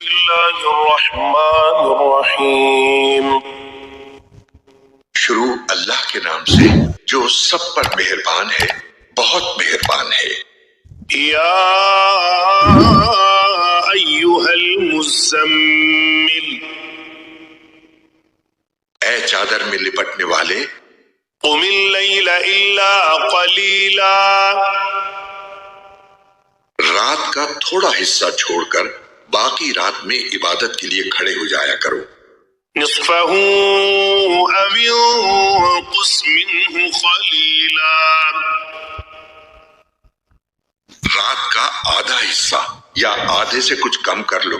اللہ الرحمن الرحیم۔ شروع اللہ کے نام سے جو سب پر مہربان ہے، بہت مہربان ہے۔ یا ایھا المزمل، اے چادر میں لپٹنے والے، قم اللیل الا قلیلا، رات کا تھوڑا حصہ چھوڑ کر باقی رات میں عبادت کے لیے کھڑے ہو جایا کرو۔ نصفہ او انقص منہ قلیلا، رات کا آدھا حصہ یا آدھے سے کچھ کم کر لو۔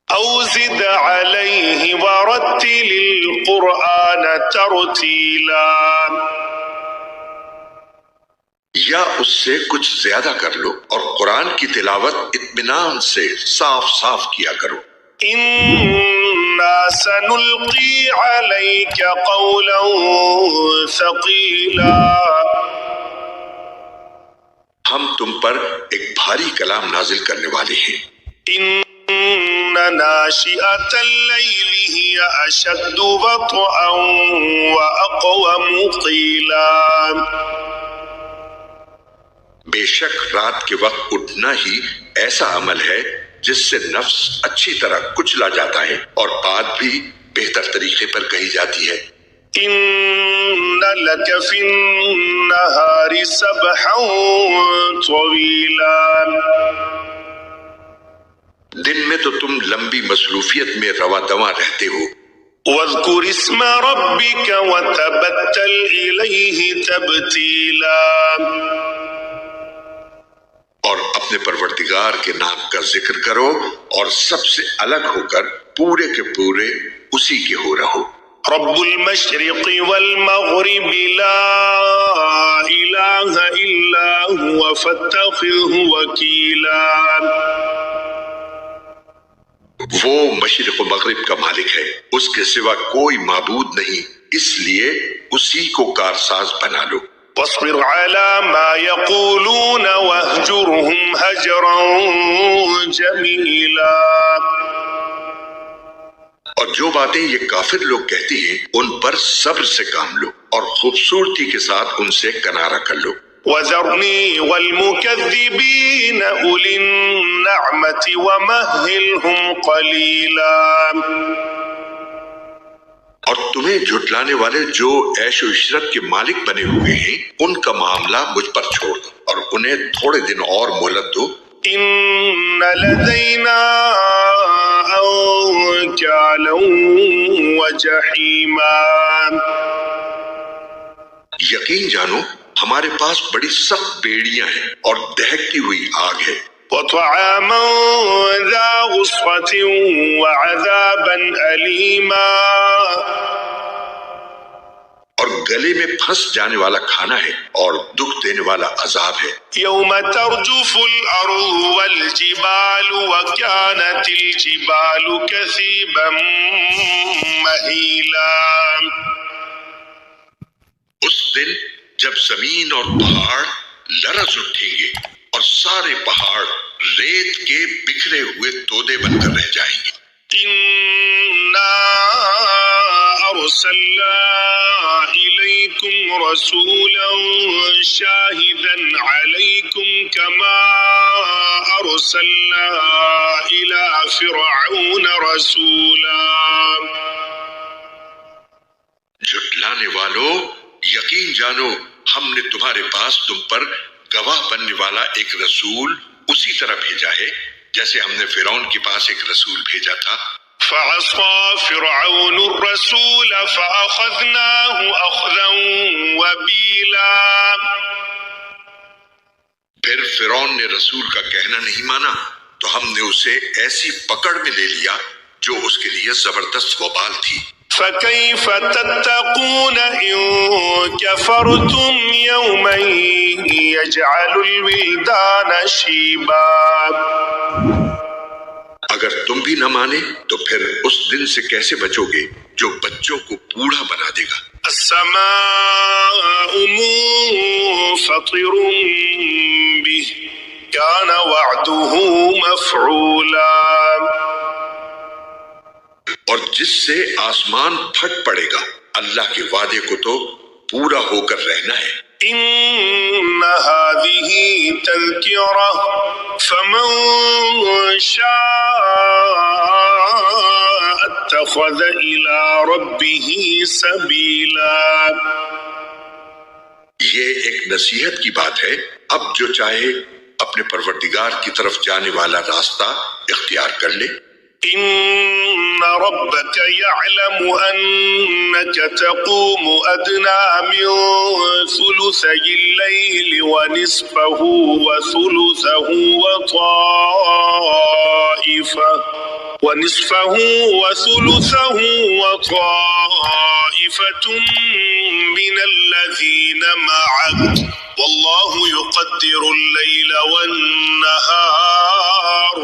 او زد علیہ ورتل القرآن ترتیلا، یا اس سے کچھ زیادہ کر لو اور قرآن کی تلاوت اطمینان سے صاف صاف کیا کرو۔ انا سنلقی علیک قولا ثقیلا، ہم تم پر ایک بھاری کلام نازل کرنے والے ہیں۔ ان ناشئۃ اللیل ہی اشد وطئا واقوم قیلا، بے شک رات کے وقت اٹھنا ہی ایسا عمل ہے جس سے نفس اچھی طرح کچلا جاتا ہے اور بات بھی بہتر طریقے پر کہی جاتی ہے۔ ان لک فی النہار سبحا طویلا، دن میں تو تم لمبی مصروفیت میں رواں دواں رہتے ہو۔ واذکر اسم ربک وتبتل الیہ تبتیلا، اور اپنے پروردگار کے نام کا ذکر کرو اور سب سے الگ ہو کر پورے کے پورے اسی کے ہو رہو۔ رب المشرق والمغرب لا الہ الا هو فاتخذہ وکیلا، وہ مشرق و مغرب کا مالک ہے، اس کے سوا کوئی معبود نہیں، اس لیے اسی کو کارساز بنا لو۔ واصبر على ما يقولون واهجرهم هجرا جمیلا، اور جو باتیں یہ کافر لوگ کہتے ہیں ان پر صبر سے کام لو اور خوبصورتی کے ساتھ ان سے کنارہ کر لو۔ وذرنی والمکذبین اولی النعمت ومہلہم قلیلا، اور تمہیں جھٹلانے والے جو عیش و عشرت کے مالک بنے ہوئے ہیں ان کا معاملہ مجھ پر چھوڑ دو اور انہیں تھوڑے دن اور مہلت دو۔ ان لدینا انکالا وجحیما، یقین جانو ہمارے پاس بڑی سخت بیڑیاں ہیں اور دہکتی ہوئی آگ ہے۔ وطعاما ذا غصة وعذابا أليما، اور گلے میں پھنس جانے والا کھانا ہے اور دکھ دینے والا عذاب ہے۔ يوم ترجف الأرض والجبال وكانت الجبال كثيبا مهيلا، اس دن جب زمین اور پہاڑ لرز اٹھیں گے اور سارے پہاڑ ریت کے بکھرے ہوئے تودے بن کر رہ جائیں گے۔ إنا أرسلنا إليكم رسولا شاهدا عليكم كما أرسلنا إلى فرعون رسولا، جھٹلانے والو یقین جانو ہم نے تمہارے پاس تم پر گواہ بننے والا ایک رسول اسی طرح بھیجا ہے جیسے ہم نے فرعون کے پاس ایک رسول بھیجا تھا۔ فعصى فرعون الرسول فأخذناه أخذا وبيلا، پھر فرعون نے رسول کا کہنا نہیں مانا تو ہم نے اسے ایسی پکڑ میں لے لیا جو اس کے لیے زبردست وبال تھی۔ فكيف تتقون إن كفرتم يوما يجعل الولدان شيبا، اگر تم بھی نہ مانے تو پھر اس دن سے کیسے بچو گے جو بچوں کو بوڑھا بنا دے گا۔ السماء منفطر به كان وعده مفعولا، اور جس سے آسمان پھٹ پڑے گا۔ اللہ کے وعدے کو تو پورا ہو کر رہنا ہے۔ إن هذه تذكرة فمن شاء اتخذ إلى ربه سبيلا۔ یہ ایک نصیحت کی بات ہے، اب جو چاہے اپنے پروردگار کی طرف جانے والا راستہ اختیار کر لے۔ إن ربك يعلم أنك تقوم أدنى من ثلثي الليل ونصفه وثلثه وطائفة من الذين معك والله يقدر الليل والنهار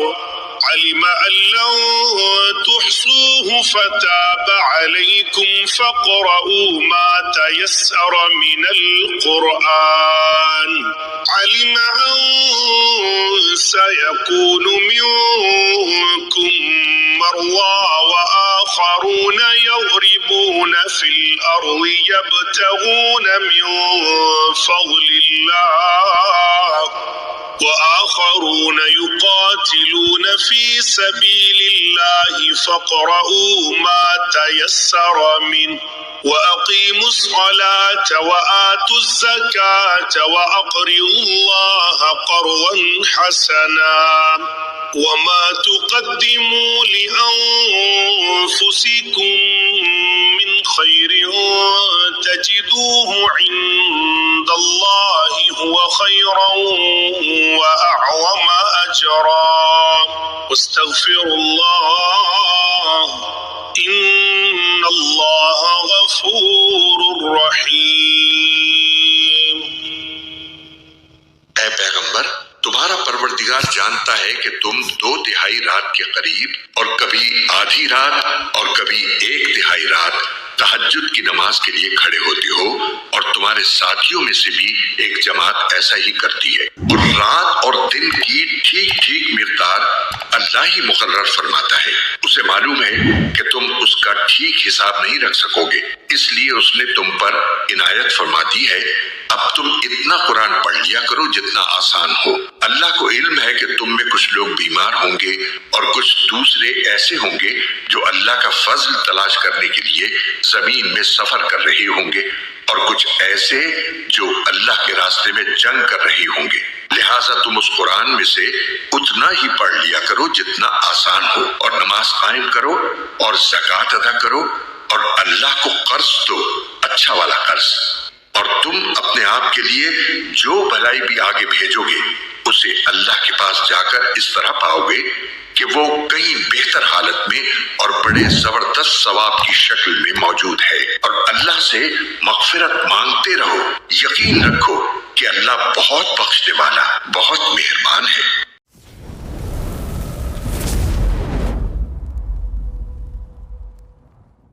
علم أن لن تحصوه فتاب عليكم فاقرؤوا ما تيسر من القرآن علم أن سيكون منكم مرضى وآخرون يضربون في الأرض يبتغون من فضل الله وآخرون يقاتلون في سبيل الله فاقرؤوا ما تيسر منه وأقيموا الصلاة وآتوا الزكاة وأقرضوا الله قرضا حسنا وما تقدموا لأنفسكم من خير تجدوه عند الله هو خيرا وأعظم أجرا واستغفروا الله إن الله غفور رحيم۔ اے پیغمبر، تمہارا پروردگار جانتا ہے کہ تم 2/3 رات کے قریب اور کبھی آدھی رات اور کبھی 1/3 رات تہجد کی نماز کے لیے کھڑے ہوتے ہو، اور تمہارے ساتھیوں میں سے بھی ایک جماعت ایسا ہی کرتی ہے، اور رات اور دن کی ٹھیک ٹھیک مقدار اللہ ہی مقرر فرماتا ہے۔ اسے معلوم ہے کہ تم اس کا ٹھیک حساب نہیں رکھ سکو گے، اس لیے اس نے تم پر عنایت فرما دی ہے۔ اب تم اتنا قرآن پڑھ لیا کرو جتنا آسان ہو۔ اللہ کو علم ہے کہ تم میں کچھ لوگ بیمار ہوں گے اور کچھ دوسرے ایسے ہوں گے جو اللہ کا فضل تلاش کرنے کے لیے زمین میں سفر کر رہے ہوں گے، اور کچھ ایسے جو اللہ کے راستے میں جنگ کر رہے ہوں گے۔ لہٰذا تم اس قرآن میں سے اتنا ہی پڑھ لیا کرو جتنا آسان ہو، اور نماز قائم کرو اور زکوٰۃ ادا کرو، اور اللہ کو قرض دو، اچھا والا قرض، اور تم اپنے آپ کے لیے جو بھلائی بھی آگے بھیجو گے اسے اللہ کے پاس جا کر اس طرح پاؤ گے کہ وہ کہیں بہتر حالت میں اور بڑے زبردست ثواب کی شکل میں موجود ہے۔ اور اللہ سے مغفرت مانگتے رہو، یقین رکھو کہ اللہ بہت بخشنے والا، بہت مہربان ہے۔